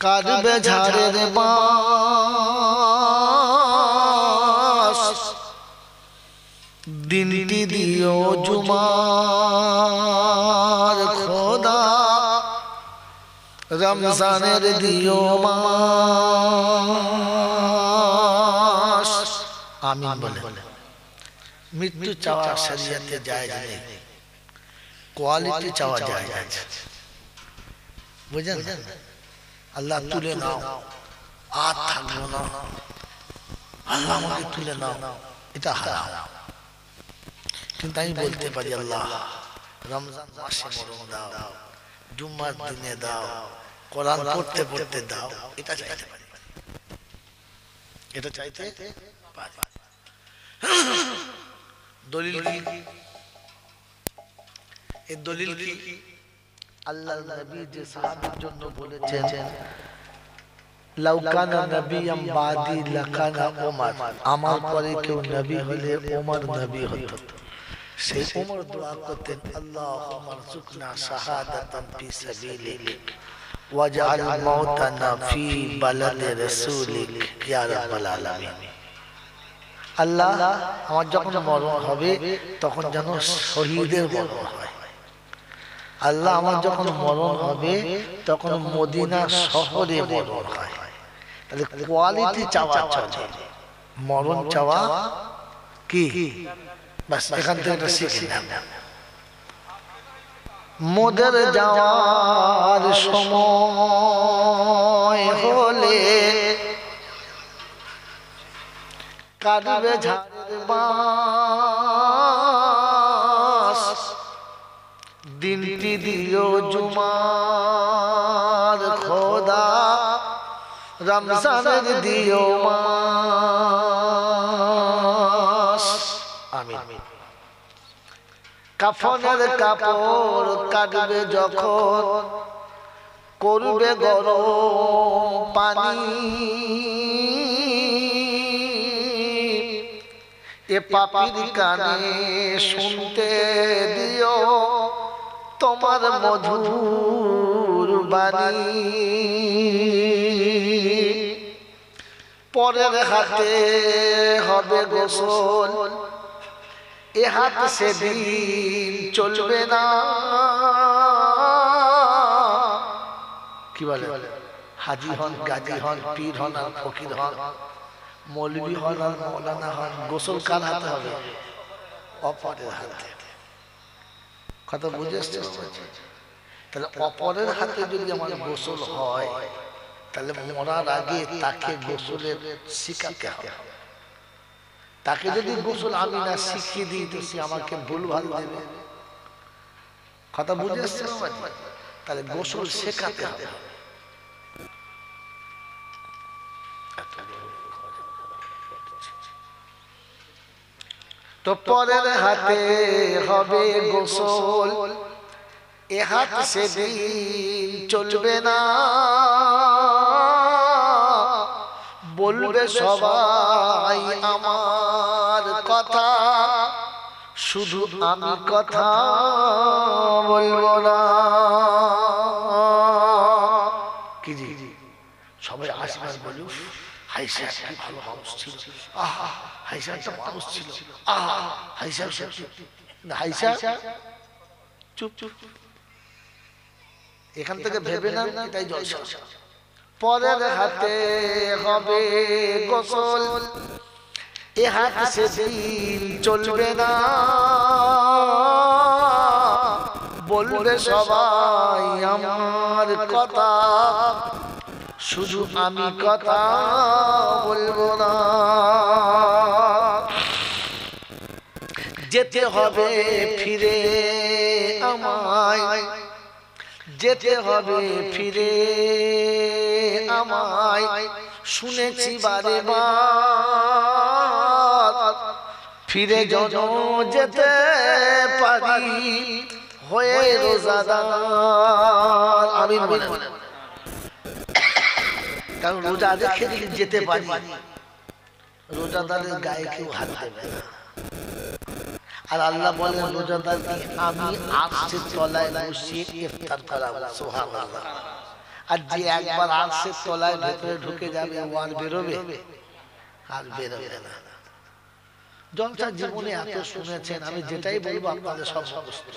কাটবে ঝাড়ের বাঁশ দিনটি দিও জুমার খোদা রমজানের দিও মাস আমিন বলে। মৃত্যু চাওয়া শরীয়তে জায়েজ নেই, কোয়ালিটি চাওয়া জায়েজ আছে। বুঝলেন? আল্লাহ তুলে নাও, আর থাকবো না, আল্লাহ আমাকে তুলে নাও, এটা হারাম। কিন্তু আমি বলতে পারি আল্লাহ রমজান মাসে মরণ দাও, জুম্মার দিনে দাও, কোরআন পড়তে পড়তে দাও, এটা চাইতে পারি, এটা চাইতে পারি। দলিল কি? এই দলিল কি? আল্লাহর নবী যে সাহাবীর জন্য বলেছেন লাউ কানা নবিয়াম বাদি লাকানা ওমর, আমার পরে কেউ নবী হলে ওমর নবী হতো। সেই ওমর দোয়া করতেন আল্লাহুম্মা রযুকনা শাহাদাতান ফি সাবিলিক ওয়াজআল মাউতানা ফি বালাদি রাসূলিক ইয়া রাব্বাল আলামিন। আল্লাহ আমার যখন মরণ হবে তখন যেন শহীদের মরণ হয়। আল্লাহ আমার যখন মরণ হবে তখন মদিনা শহরে মরণ হয়। তাহলে কোয়ালিটি চাওয়া চলে, মরণ চাওয়া কি? বাস এখান থেকে একটা শিখে নেন। মোদের যাওয়ার সময় হলে কাটবে ঝাড়ের বাঁশ দিনটি দিও জুমার খোদা রমজানের দিও মাস আমিন। কাফনের কাপড় কাটবে যখন করবে গরম পানি, এ পাপির কানে শুনতে দিও তোমার মধুর বাণী। পরের হাতে হবে গোসল, এ হাত সেদিন চলবে না। কি বলে? হাজি হন, গাজী হন, পীর হন আর ফকির হন, মৌলবি হন আর মৌলানা হন, গোসল কার হাতে হবে? অপরের হাতে। কথা বুঝে এসছে? তাহলে অপরের হাতে যদি আমার গোসল হয় তাহলে মরার আগে তাকে গোসলের শিখাতে হবে। তাকে যদি গোসল আমি না শিখিয়ে দিই তো সে আমাকে ভুলভাল দেবে। কথা বুঝে এসছে? তাহলে গোসল শেখাতে হবে। তো পরের হাতে হবে গোসল, এ হাত সেদিন চলবে না। বলবে সবাই আমার কথা, শুধু আমি কথা বলবো না। কি জি? সবাই আশীর্বাদ বলুক হাইসা কি ভালো মানুষ ছিল, আহা হাইসা একটা মানুষ ছিল, আহা হাইসা হাইসা চুপ চুপ। এখান থেকে ভেবে না এটাই জলসা। পরের হাতে হবে গোসল, এ হাত সেদিন চলবে না। বলবে সবাই আমার কথা, শুধু আমি কথা বলবো না। যেতে হবে ফিরে আমায়, যেতে হবে ফিরে আমায়। শুনেছি বারে বার ফিরে যেন যেতে পারি হয়ে রোজাদার। আমিন বলেন। কারণ রোজা রেখে যেতে পারি, রোজাদারের গায়ে কেউ হাত দেবে না। আর আল্লাহ বলেন রোজাদারকে আমি আরশের তলায় বসিয়ে ইফতার করাবো। সুবহানাল্লাহ। আর যে একবার আরশের তলায় ভেতরে ঢুকে যাবে ও আর বেরোবে? আর বেরোবে না। জলসা জীবনে এত শুনেছেন, আমি যেটাই বলবো আপনাদের সব মুখস্থ,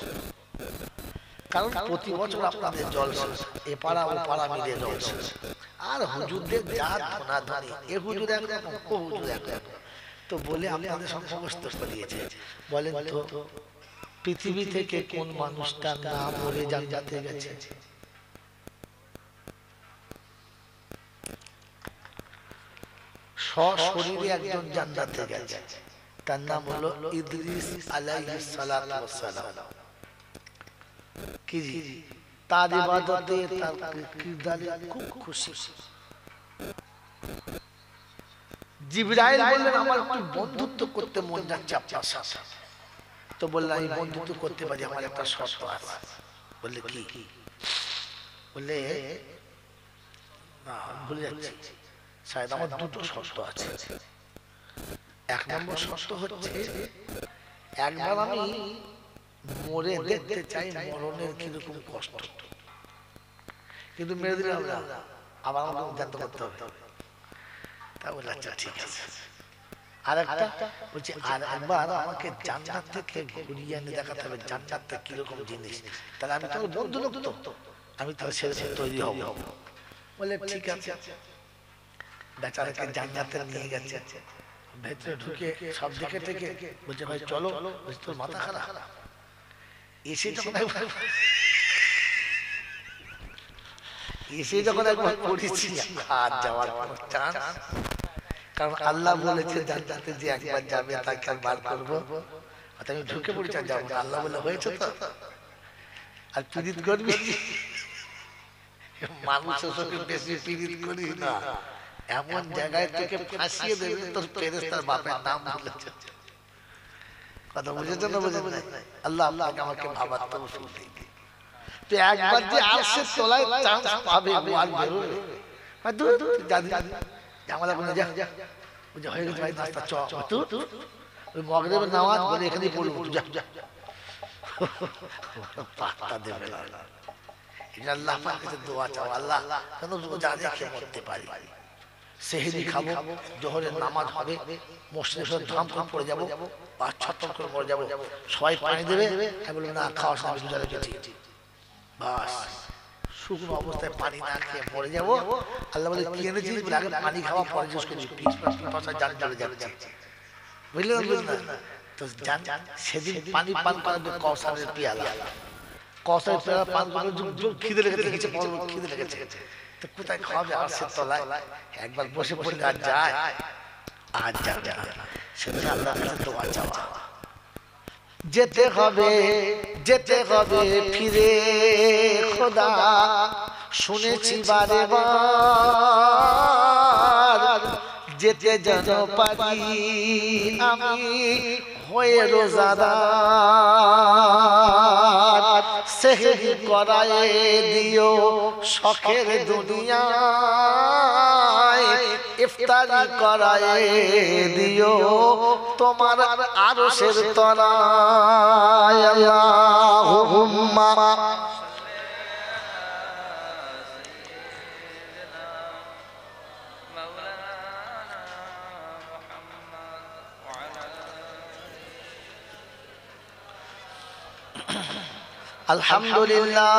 কারণ প্রতি বছর আপনাদের জলসা, এ পাড়া ও পাড়া মিলে জলসা। আর হুজুরদের যা ধনাধনি, এ হুজুর একরকম, ও হুজুর একরকম, তো বলে আপনাদের সব মুখস্থ করিয়েছে। বলেন তো পৃথিবী থেকে কোন মানুষটা না মরে জান্নাতে গেছে? সশরীরে একজন জান্নাতে গেছে, তার নাম হলো ইদ্রিস আলাইহিস সালাতু ওয়াস সালাম। কি তার ইবাদতে, তার কিরদারে খুব খুশি। জিবরাইল বললেন আমার একটু বন্ধুত্ব করতে মন যাচ্ছে আপনার সাথে। তো বললাম আমি বন্ধুত্ব করতে পারি, আমার একটা শর্ত আছে। বললে কি? বললে না ভুলে যাচ্ছি, শায়দ আমার দুটো শর্ত আছে। এক নম্বর শর্ত হচ্ছে, একবার আমি মরে দেখতে চাই মরণের কিরকম কষ্ট, কিন্তু মেরে দিলাম না, আবার আমাকে জানতে করতে হবে। তা বলে আচ্ছা ঠিক আছে। আর একটা বলছি, আর একবার আমাকে জান্নাত থেকে ঘুরিয়ে এনে দেখাতে হবে জান্নাতটা কিরকম জিনিস, তাহলে আমি তো বন্ধু লোক, তো আমি তাহলে সেরকম তৈরি হব। বলে ঠিক আছে। বেচারাকে জান্নাতে নিয়ে গেছে, ভেতরে ঢুকে সব দেখে থেকে বলছে ভাই চলো, তোর মাথা খারাপ। এসে যখন একবার পড়েছি, আর যাওয়ার চান্স, কারণ আল্লাহ বলেছে জান্নাতে যে একবার যাবে তাকে আর বার করবো। আমি ঢুকে পড়েছি, আর যাবো। আল্লাহ বলে হয়েছে তো, আর পীড়িত করবি? মানুষের সঙ্গে বেশি পীড়িত করি না, এমন জায়গায় তোকে ফাঁসিয়ে দেবে তোর ফেরেশতার বাপের নাম বলেছে। কথা বুঝেছেন না? বুঝেছেন? আল্লাহ আপনাকে আমাকে ভাবার তৌফিক দিন। তো একবার যে আরশের তলায় চান্স পাবে, ও আর বেরোবে? জানি জামালা বলে যা, বুঝে হয়ে গেছে ভাই নাস্তা, চ ওই মগরিবের নামাজ বলে এখানেই পড়বো, যা পাত্তা দেবে না। আল্লাহ পাকের কাছে দোয়া চাও, আল্লাহ কেন রোজা রেখে মরতে পারি, সেহরি খাবো, জোহরের নামাজ হবে, মসজিদে ধাম করে পড়ে যাবো, আর ছটফট করে পড়ে যাবো, সবাই পানি দেবে, আমি বলবো না খাওয়ার সময় রোজা রেখেছি, বাস শুকনো অবস্থায় পানি না খেয়ে পড়ে যাবো। আল্লাহ বলে কি এনেছিস? বলে আগে পানি খাওয়া, পরে জোশ করছি, পিপাসা জান চলে যাচ্ছে। বুঝলেন? বুঝলেন? তো জান সেদিন পানি পান করাবে কওসারের পেয়ালা, কওসারের পেয়ালা পান করে খিদে লেগেছে, খিদে লেগেছে, তো কোথায় খাওয়াবে? আরশের তলায়। একবার বসে পড়লে আর যায়? আর যাবে না। সেদিন আল্লাহর কাছে দোয়া চাওয়া, যেতে হবে ফিরে খোদা, শুনেছি বারে বার, যেতে যেন পারি আমি হয়ে রোজাদার, সেহরি করায়ে দিও শখের দুনিয়ায়, ইফতারি করায়ে দিও তোমার আরশের তলায়। আল্লাহুম্মা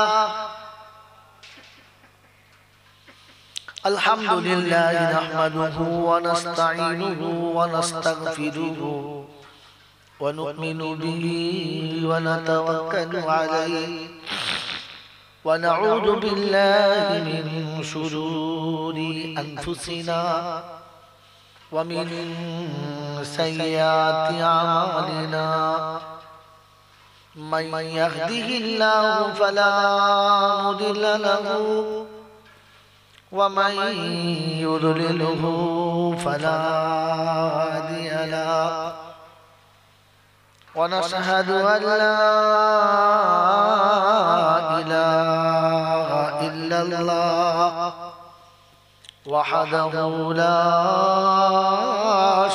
আলহামদুলিল্লাহ নাহমাদুহু ওয়া নাস্তাঈনুহু ওয়া নাস্তাগফিরুহু ওয়া নু'মিনু বিহি ওয়া নাতাওয়াক্কালু আলাইহি ওয়া নাউযু বিল্লাহি মিন শুরুরি আনফুসিনা ওয়া মিন সাইয়্যাতি আমালিনা। من يهده الله فلا مضل له ومن يضلله فلا هادي له ونشهد أن لا إله إلا الله وحده لا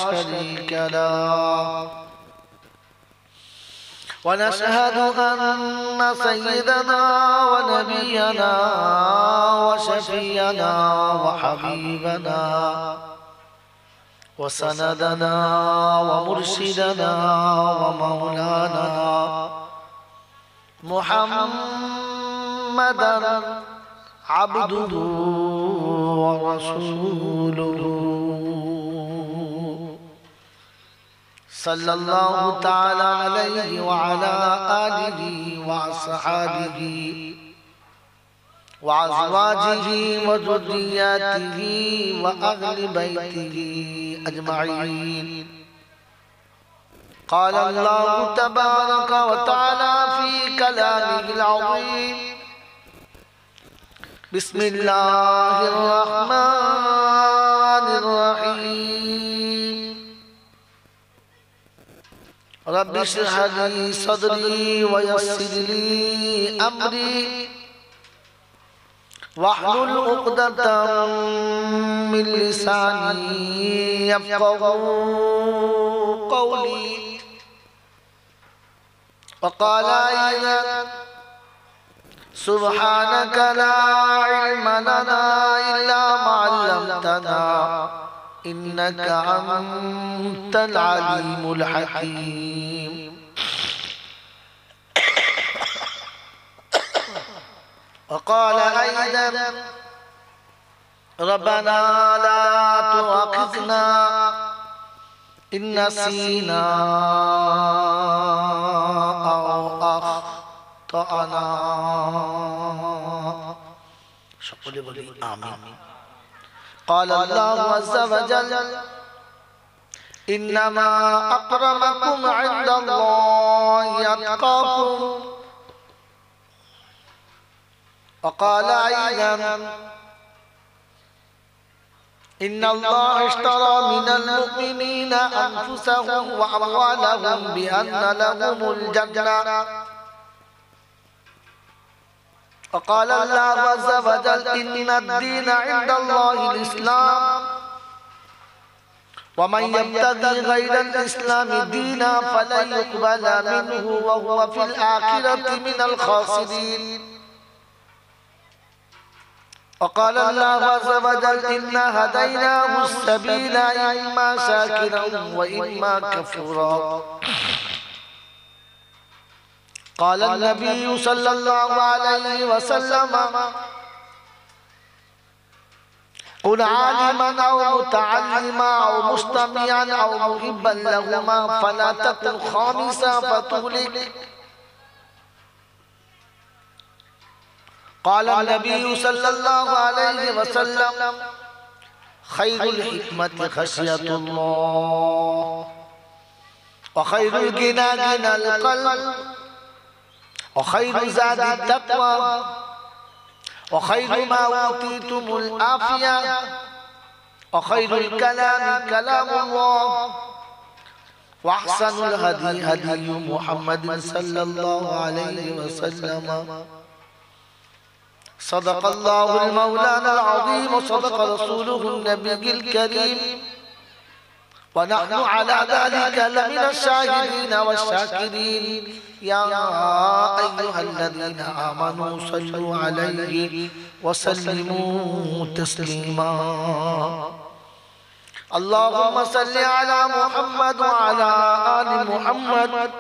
شريك له ونشهد أن سيدنا ونبينا وشفينا وحبيبنا وسندنا ومرشدنا ومولانا محمدا عبده ورسوله صلى الله تعالى عليه وعلى آله وأصحابه وأزواجه وذرياته وأهل بيته أجمعين. قال الله تبارك وتعالى في كلامه العظيم: بسم الله الرحمن الرحيم. رب اشرح لي صدري ويسر لي أمري واحلل عقدة من لساني يفقهوا قولي. وقال أيضا: سبحانك لا علم لنا إلا ما علمتنا إنك أنت العليم الحكيم. وقال أيضا: ربنا لا تؤاخذنا إن نسينا أو أخطأنا. সকলে বলি আমিন। قال الله عز وجل: إنما أكرمكم عند الله أتقاكم. وقال أيضا: إن الله اشترى من المؤمنين أنفسهم وأموالهم بأن لهم الجنة. وقال الله عز وجل: إن الدين عند الله الإسلام ومن يبتغي غير الإسلام دينا فلن يقبل منه وهو في الآخرة من الخاسرين. وقال الله عز وجل: إنا هديناه السبيل إما شاكرا وإما كفورا. قال النبي صلى الله عليه وسلم: كن عالما أو متعلما أو مستمعا أو محبا لهما فلا تكن خامسا فتهلك. قال النبي صلى الله عليه وسلم: خير الحكمة خشية الله وخير الغنى غنى القلب وخير زاد التقوى وخير ما أوتيتم العافية وخير الكلام كلام الله وأحسن الهدي هدي محمد صلى الله عليه وسلم. صدق الله المولانا العظيم وصدق رسوله النبي الكريم ونحن على ذلك لمن الشاهدين والشاكرين. يا أيها الذين آمنوا صلوا عليه وسلموا تسليما. اللهم صل على محمد وعلى آل محمد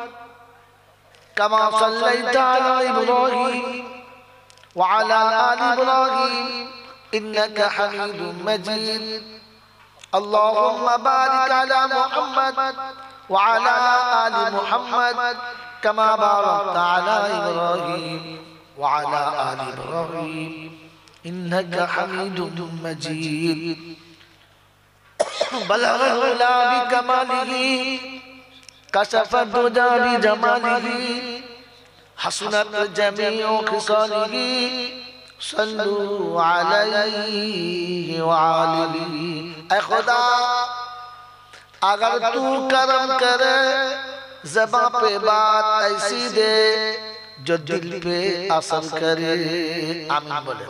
كما صليت على إبراهيم وعلى آل إبراهيم إنك حميد مجيد. اللهم بارك على محمد وعلى آل محمد كما باركت على إبراهيم وعلى آل إبراهيم إنك حميد مجيد. بلغ العلا بكماله كشف الدجى بجماله حسنت جميع خصاله صلوا عليه وعلى اے خدا اگر تو کرم کرے زباں پہ بات ایسی دے جو دل پہ اثر کرے. آمین بولے.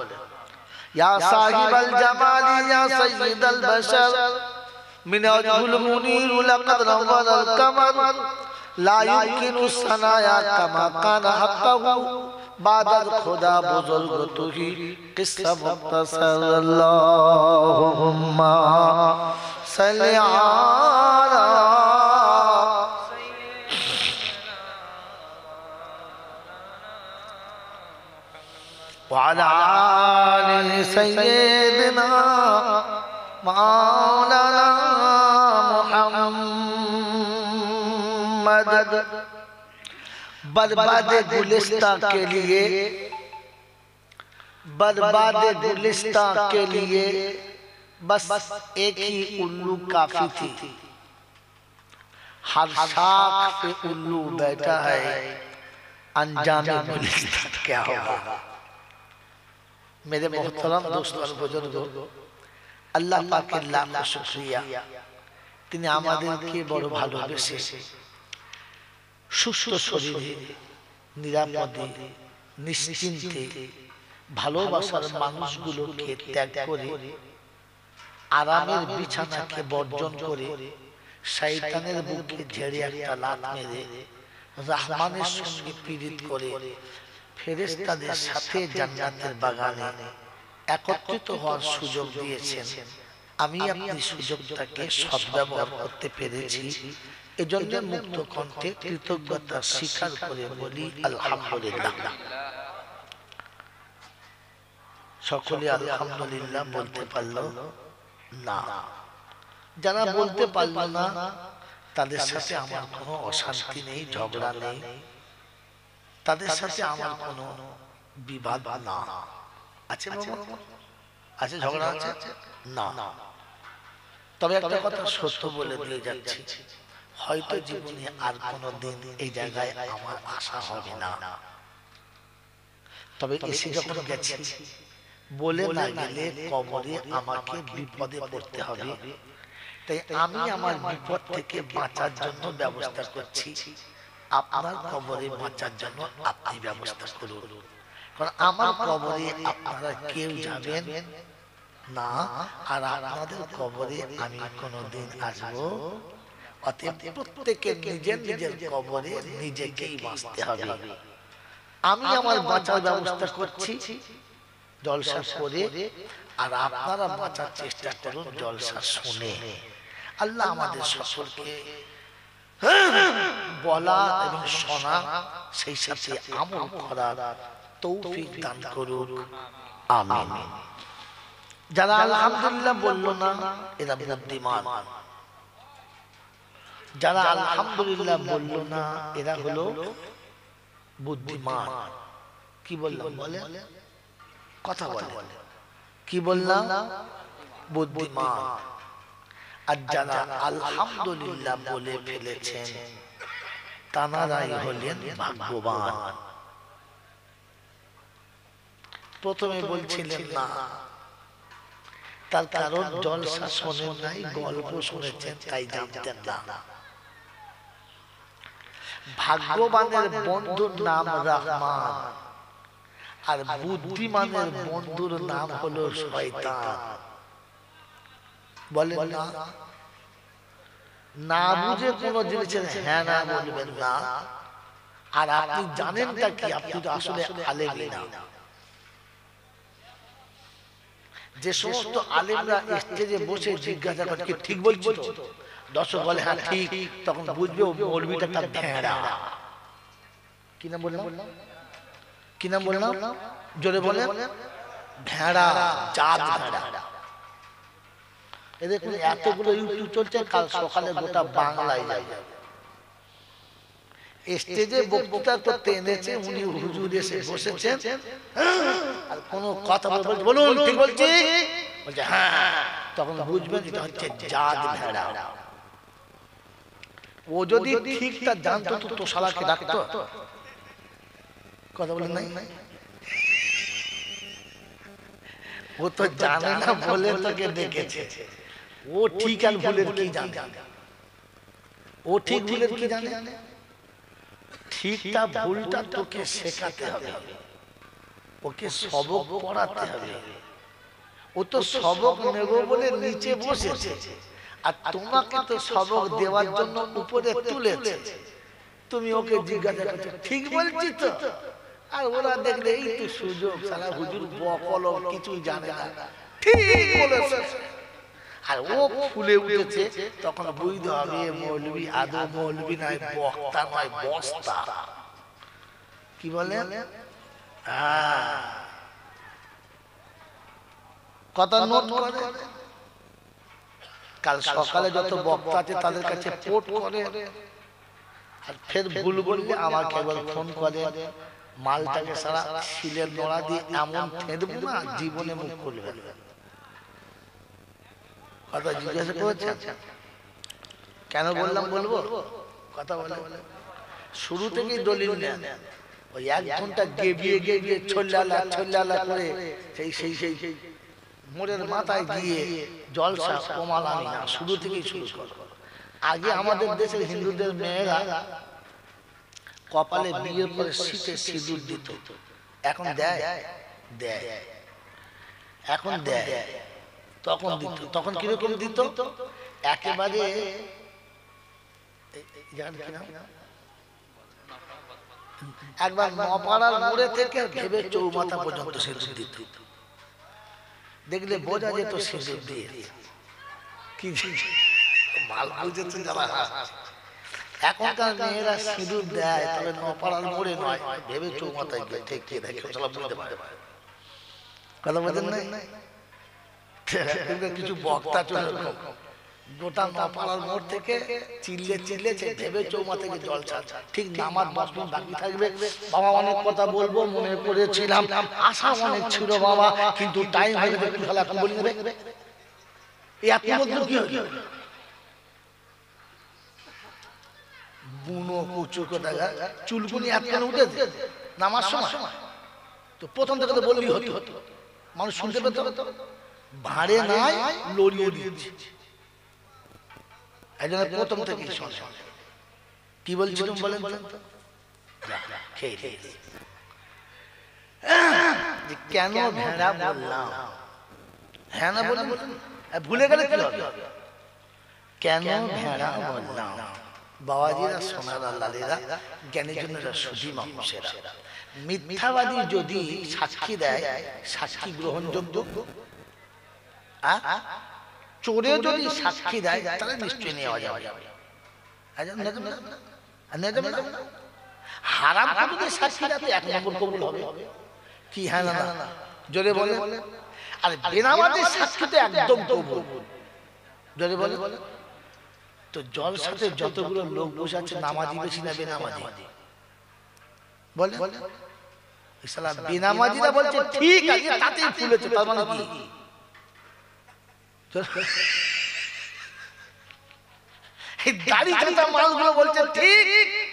یا صاحب الجمال یا سید البشر من وجه المنیر لقد نور القمر ला युमकिनु सनाया कमा काना हक़्क़हु बादल खुदा बुजुर्ग तू ही किस्सा मुख्तसर अल्लाहुम्मा सल्ली अला वअला आलि सय्यिदिना मौलाना मुहम्मद। बर्बाद गुलिस्तां के लिए, बर्बाद गुलिस्तां के लिए बस एक ही उल्लू काफी थी। हर शाख पे उल्लू बैठा है, अंजामे गुलिस्तां क्या होगा। मेरे मोहतरम दोस्तों बुजुर्गों, अल्लाह पाकेर लाख शुक्रिया, তিনি আমাদেরকে বড় ভালোবেসে সুস্থ শরীরে নিরাপদে নিশ্চিন্তে ভালোবাসার মানুষগুলোকে ত্যাগ করে আরামের বিছানাকে বর্জন করে শয়তানের বুকে ঝেড়ে একটা লাথ মেরে রহমানের সঙ্গে পীড়িত করে ফেরেশতাদের সাথে জান্নাতের বাগানে একত্রিত হওয়ার সুযোগ দিয়েছেন। আমি আপনি সুযোগটাকে সদ্ব্যবহার করতে পেরেছি, এজন্য মুক্ত কণ্ঠে কৃতজ্ঞতা স্বীকার করে বলি আলহামদুলিল্লাহ। সকলে আলহামদুলিল্লাহ বলতে পারলো না? যারা বলতে পারলো না তাদের সাথে আমার কোনো অশান্তি নেই, ঝগড়া নেই, তাদের সাথে আমার কোনো বিবাদ না। আছে আছে ঝগড়া আছে না? তবে একটা কথা সত্য বলে দিয়ে যাচ্ছি, হয়তো জীবনে আর কোনো দিন এই জায়গায় আমার আশা হবে না। তবে এসে যখন গেছি, বলে না গেলে কবরে আমাকে বিপদে পড়তে হবে। তাই আমি আমার বিপদ থেকে বাঁচার জন্য ব্যবস্থা করছি, আপনার কবরে বাঁচার জন্য আপনি ব্যবস্থা করুন। কারণ আমার কবরে আপনারা কেউ যাবেন না, আর আপনাদের কবরে আমি কোনোদিন আসবো। অতএব প্রত্যেকের নিজের নিজের কবরে নিজেকেই বাঁচতে হবে। আমি আমার বাঁচার ব্যবস্থা করছি জলসা করে, আর আপনারা বাঁচার চেষ্টা করুন জলসা শুনে। আল্লাহ আমাদের সকলকে বলা এবং শোনা, সেই সাথে আমল করার তৌফিক দান করুক, আমিন। যারা আলহামদুলিল্লাহ বলল না এরা বুদ্ধিমান, যারা আলহামদুলিল্লাহ বলল না এরা হলো বুদ্ধিমান। কি বললাম বলে কথা বলে, কি বললাম? বুদ্ধিমান। আর যারা আলহামদুলিল্লাহ বলে ফেলেছেন তানারাই হলেন ভাগ্যবান। প্রথমে বলছিলেন না, তার কারণ জলসা শোনেন নাই, গল্প শুনেছেন তাই জানতেন না। ভাগ্যবানের বন্ধুর নাম রহমান, আর বুদ্ধিমানের বন্ধুর নাম হলো শয়তান। বলেন না, না বুঝে কোন জিনিসের হ্যাঁ না বলবেন না। আর আপনি জানেনটা কি? আপনি তো আসলে আলেম না। যে সমস্ত আলেমরা স্টেজে বসে জিজ্ঞাসা করে কি ঠিক বলছো তো, দর্শক বলে হ্যাঁ ঠিক, তখন বুঝবে মৌলবীটা একটা ভেড়া। কি নাম বললাম? কি নাম বললাম? জোরে বলে, ভেড়া, জাত ভেড়া। দেখুন এতগুলো ইউটিউব চলছে, কাল সকালে গোটা বাংলায় যাবে। স্টেজে বক্তৃতা করতে এনেছে উনি, হুজুর এসে বসেছেন, আর কোনো কথা বলছে বলুন ঠিক বলছি, বলছে হ্যাঁ, তখন বুঝবেন এটা হচ্ছে জাত ভেড়া। ও যদি ঠিকটা জানতো তো তো শালাকে ডাকতো। কথা বলেন নাই? ও তো জানে না বলে তোকে ডেকেছে। ও ঠিক আর ভুলের কি জানে? ও ঠিক ভুলের কি জানে? ঠিকটা ভুলটা তোকে শেখাতে হবে, ওকে সবক পড়াতে হবে। ও তো সবক নেব বলে নিচে বসেছে, আর তোমাকে তো সবক দেওয়ার জন্য উপরে তুলেছে। তুমি ওকে জিজ্ঞাসা করছো ঠিক বলছি তো, আর ওরা দেখলে এই তো সুযোগ, সারা হুজুর বকল কিছুই জানে না, ঠিক বলেছে। আর ও ফুলে উঠেছে, তখন বুঝতে হবে মৌলবী আদৌ মৌলবী নয়, বক্তা নয়, বস্তা। কি বলে? কথা নোট করে। কাল সকালে যত বক্তা আছে তাদের কাছে পোট করে, আর ফের ভুল বললে আমাকে একবার ফোন করে, মালটাকে সারা শিলের নোড়া দিয়ে এমন ফেঁদবো না জীবনে মুখ খুলবে। কথা জিজ্ঞাসা করেছেন কেন বললাম বলবো, কথা বলে শুরু থেকেই দলিল নেন। ওই 1 ঘন্টা গেবিয়ে গেবিয়ে ছল্লালা করে সেই মোড়ের মাথায় গিয়ে জলসা কমাল আমি না, শুরু থেকেই শুরু করো। আগে আমাদের দেশের হিন্দুদের মেয়েরা কপালে বিয়ের পরে শীতে সিঁদুর দিত, এখন দেয়? দেয়, এখন দেয়। তখন দিত, তখন কিরকম দিত? একেবারে একবার নপাড়ার মোড়ে থেকে ভেবে চৌমাথা পর্যন্ত সিঁদুর দিত, দেখলে বোঝা যেত সিঁদুর দিয়ে। কি মাল বুঝেছে যারা। এখনকার মেয়েরা সিঁদুর দেয়, তবে নপাড়ার মোড়ে নয়, ভেবে চৌমাথায় গিয়ে ঠেকিয়ে দেয়, কেউ চলা বুঝতে পারে। কথা বোঝেন নাই? কিছু বক্তা চলে গোটা নপাড়ার মোড় থেকে চিল্লে ভেবে চৌমাথা থেকে জল ছাড়, ঠিক নামাজ 10 মিনিট বাকি থাকবে। বাবা অনেক কথা বলবো মনে করেছিলাম, আশা অনেক ছিল বাবা, কিন্তু টাইম হয়ে গেছে, একটু এখন বলি নেবে। এই এত মধ্যে কি হলো? বুনো কুচু কথা, চুলকুনি এতখানে উঠেছে নামার সময়, তো প্রথম থেকে তো বললি হতো, মানুষ শুনতে পেত। ভাড়ে নাই লড়িয়ে দিয়েছে, একজনের প্রথম থেকে শোনে। কি বলছিলাম বলেন তো? কেন ভেড়া বললাম? হ্যাঁ না বলুন, ভুলে গেলে কি হবে? কেন ভেড়া বললাম? বাবাজিরা, সোনারা, লালেরা, জ্ঞানী জনেরা, সুধী মানুষেরা, মিথ্যাবাদী যদি সাক্ষী দেয়, সাক্ষী গ্রহণযোগ্য। চোরে যদি সাক্ষী দেয়, তাহলে নিশ্চয়ই নেওয়া যাবে। হারাম যদি সাক্ষী দেয়, 1 নম্বর কবুল হবে। কি হ্যাঁ না? জোরে বলে। আর বেনামাজির সাক্ষী তো একদম কবুল। জোরে বলে। তো জলসাতে যতগুলো লোক বসে আছে, নামাজি বেশি না বেনামাজি? বলে বেনামাজিরা বলছে ঠিক আছে, তাতেই ফুলেছে, তার মানে কি? দাড়ি কাটা মালগুলো বলছে ঠিক,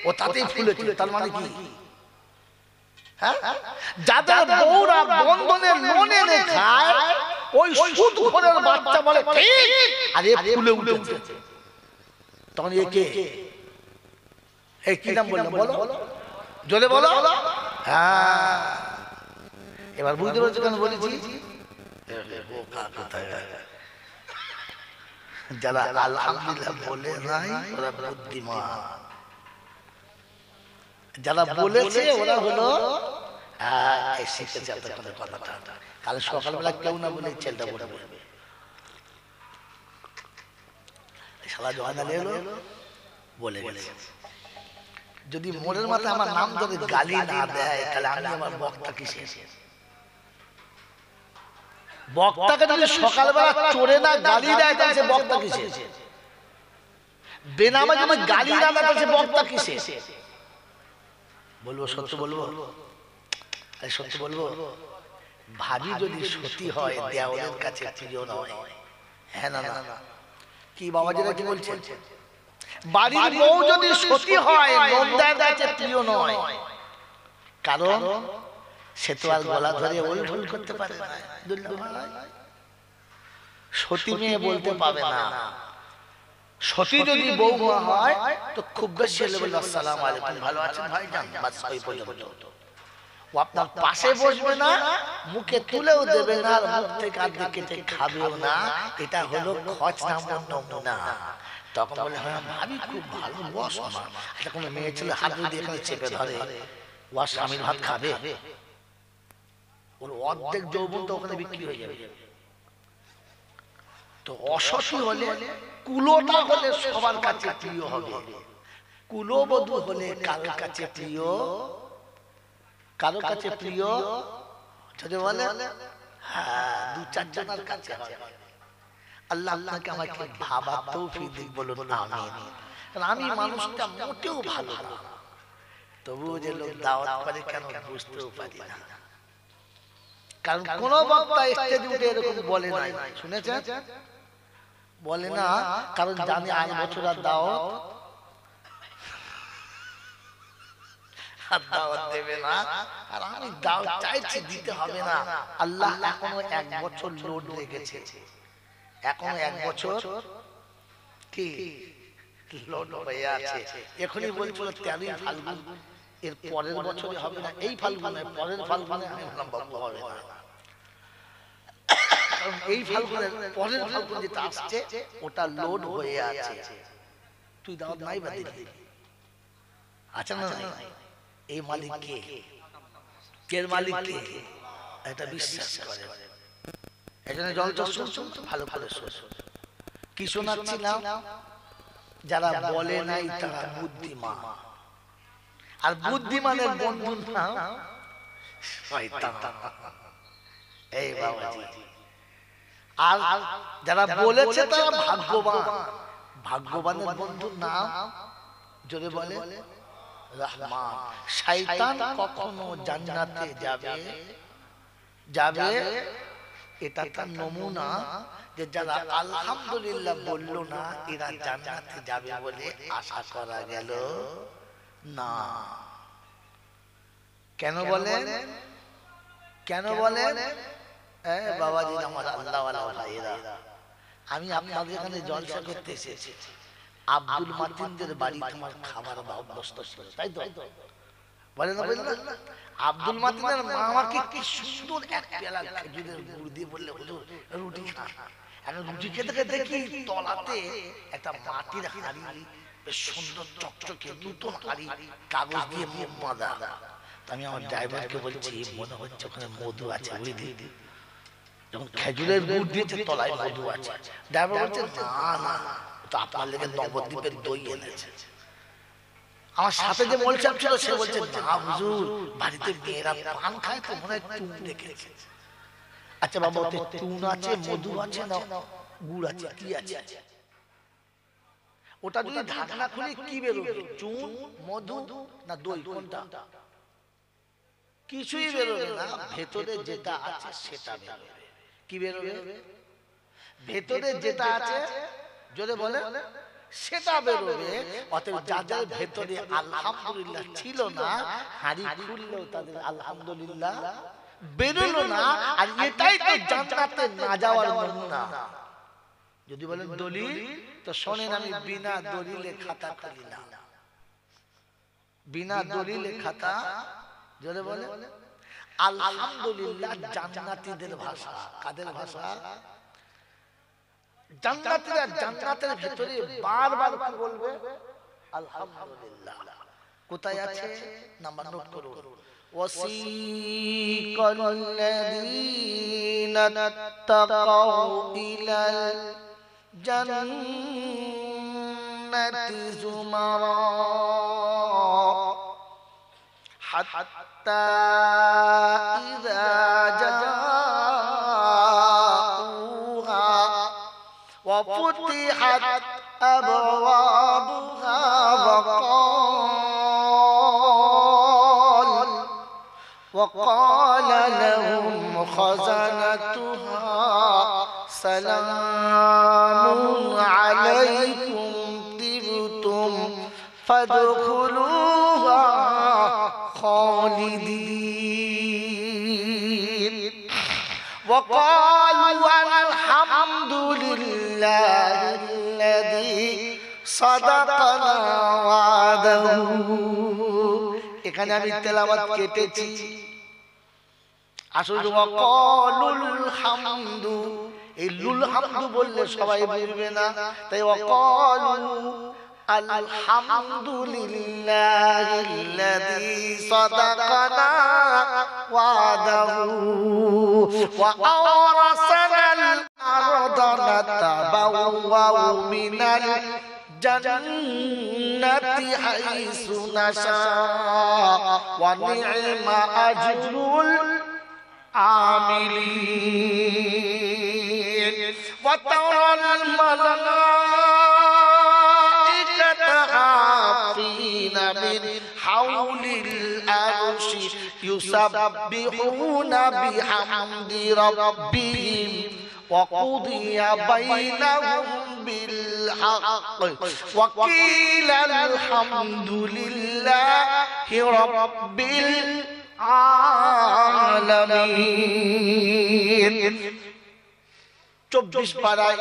ও তাতেই ফুলেছে, তার মানে কি? যাদের বউরা বন্ধনের লোন এনে খায়, ওই সুদখোরের বাচ্চা বলে ঠিক, আর এ ফুলে উঠেছে। তখন একে এই কি নাম বললাম বলো, জোরে বলো। হ্যাঁ, এবার বুঝতে পারছো কেন বলেছি? যারা আলহামদুলিল্লাহ বলে নাই, ওরা বুদ্ধিমান। যারা বলেছে ওরা হলো শিখেছে কথাটা। কাল সকালবেলা কেউ না বলে ছেলেটা বলবে, শালা জয়নাল এলো বলে গেছে। যদি মোড়ের মাথায় আমার নাম ধরে গালি না দেয়, তাহলে আমি আমার বক্তা কিসে? বক্তাকে যদি সকালবেলা চোরে না গালি দেয়, তাহলে সে বক্তা কিসে? বেনামাজি যদি গালি না দেয়, তাহলে সে বক্তা কিসে? বলবো সত্য বলবো, সত্য বলবো। ভাবি যদি সত্যি হয়, দেওয়ালের কাছে প্রিয় নয়। হ্যাঁ না? কি বাবাজিরা কি বলছে? বাড়ির বউ যদি সত্যি হয়, নন্দার কাছে প্রিয় নয়, কারণ সে তো আর গলা ধরে ওলঢোল করতে পারে না। সতী মেয়ে বলতে পাবে না। সতী যদি বউ হয়, তো খুব বেশি হলে বলবে আসসালামু আলাইকুম, ভালো আছেন ভাইজান, বাস ওই পর্যন্ত। ও আপনার পাশে বসবে না, মুখে তুলেও দেবে না, আর মুখ থেকে আর কেটে খাবেও না। এটা হলো খচ নামার নমুনা। তখন বলে হ্যাঁ ভাবি খুব ভালো, বস মা। এটা কোনো মেয়ে ছেলে হাত দিয়ে এখানে চেপে ধরে, ও আর স্বামীর ভাত খাবে? ওর অর্ধেক যৌবন তো ওখানে বিক্রি হয়ে যাবে। তো অসতী হলে, কুলোটা হলে সবার কাছে প্রিয় হবে। কুলবধূ হলে কারোর কাছে প্রিয়, কারোর কাছে প্রিয় যদি বলে হ্যাঁ 2-4 জনের কাছে হবে। আল্লাহ আপনাকে আমাকে ভাবার তৌফিক দিক, বলুন আমিন। কারণ আমি মানুষটা মোটেও ভালো না, তবুও যে লোক দাওয়াত করে কেন বুঝতেও পারি না। কারণ কোন বক্তা স্টেজে উঠে এরকম বলে নাই, শুনেছেন? বলে না, কারণ জানে 8 বছর আর দাওয়াত দেবে না। আর আমি দাওয়াত চাইছি, দিতে হবে না। আল্লাহ এখনো 1 বছর লোড রেখেছে, এখনো 1 বছর কি লোড হয়ে আছে। এখনই বলছিল 13 ফাল্গুন, এর পরের বছরে হবে না, এই ফাল্গুনে পরের ফাল্গুনে আমি বললাম বাবু হবে না। এই ফাল্গুনের পরের ফাল্গুন যেটা আসছে ওটা লোড হয়ে আছে। তুই দাওয়াত নাই বা দিলি, আচ্ছা না? এই মালিক কে? এর মালিক কে? এটা বিশ্বাস করে। এখানে জলটা শুনছো ভালো ভালো শুনছো। কি শোনাচ্ছিলাম? যারা বলে নাই তারা বুদ্ধিমান, আর বুদ্ধিমানের বন্ধু নাম শয়তান। এই বাবাজি, আর যারা বলেছে তারা ভাগ্যবান, ভাগ্যবানের বন্ধুর নাম যদি বলে রহমান। শয়তান কখনো জান্নাতে যাবে যাবে এটা তার নমুনা, যে যারা আলহামদুলিল্লাহ বলল না এরা জান্নাতে যাবে বলে আশা করা গেল না। কেন বলেন? কেন বলেন? বাবাজি আমার আল্লাহওয়ালা ভাইয়েরা, আমি আপনাদের এখানে জলসা করতে এসেছি। আব্দুল মাতিনদের বাড়ি তোমার খাবার অভ্যস্ত ছিল, তাই তো? বলে না বলে না? আব্দুল মাতিনের মা আমাকে কি সুন্দর এক পেয়ালা খেজুরের গুড় দিয়ে বললে হুজুর রুটি খান। এখন রুটি খেতে খেতে দেখি তলাতে একটা মাটির হাঁড়ি, বেশ সুন্দর চকচকে নতুন হাঁড়ি, কাগজ দিয়ে মুখ বাঁধা। আমি আমার ড্রাইভারকে বলছি মনে হচ্ছে ওখানে মধু আছে, বুঝলি? যখন খেজুরের গুড় দিয়েছে তলায় মধু আছে। ড্রাইভার বলছে না না, তো আপনার লেগে নবদ্বীপের দই এনেছে। আমার সাথে যে মোলচাপ ছিল সে বলছে না হুজুর, বাড়িতে মেয়েরা পান খায় তো মনে হয় চুন দেখেছে। আচ্ছা বাবা, ওতে চুন আছে, মধু আছে, না গুড় আছে, কি আছে? ওটা যদি ঢাকনা খুলে কি বেরোবে? চুন, মধু না দই, কোনটা? কিছুই বেরোবে না। ভেতরে যেটা আছে সেটা বেরোবে। কি বেরোবে? ভেতরে যেটা আছে যদি বলে সেটা বেরোবে। অতএব যাদের ভেতরে আলহামদুলিল্লাহ ছিল না, হাড়ি খুললেও তাদের আলহামদুলিল্লাহ বেরোলো না। আর এটাই তো জান্নাতে না যাওয়ার নমুনা। যদি বলেন দলিল, তো শোনেন, আমি বিনা দলিলে খাতা খুলি না। বিনা দলিলে খাতা যদি বলে আলহামদুলিল্লাহ জান্নাতীদের ভাষা। কাদের ভাষা? জান্নাতীরা জান্নাতের ভিতরে বারবার কি বলবে? আলহামদুলিল্লাহ। কোথায় আছে? নাম্বার নোট করুন। ওয়াসিকাল্লাযীনা তাকাউ ইলাল জান্নাতি যুমারা হাত্তা ইযা জাউহা ওয়া ফুতিহাত আবওয়াবুহা وقال لهم خزنتها سلام عليكم طبتم فادخلوها خالدين وقالوا الحمد لله الذي صدقنا وعده। এখানে আমি তেলাওয়াত কেটেছি, আসলে ওয়াকালুল হামদু, এই লুল হামদু বললে সবাই বুঝবে না, তাই ওয়াকালু আলহামদুলিল্লাহিল্লাযী সাদাকানা ওয়াদাহু ওয়া আওরাসানাল আরদা নাতাবাওয়াউ মিনাল জান্নাতি হাইসু নাশা ওয়া নি'মা আজরুল আমিলিন ওয়া তারাল মালাইকাতা হাফিনা মিন হাওলিল আরশি ইউসাব্বিহুনা বিহামদি রাব্বিহিম ওয়া কুদিয়া বাইনাহুম বিল হক ওয়া কিলা আলহামদুলিল্লাহি রাব্বিল আলামিন। 24 পারায়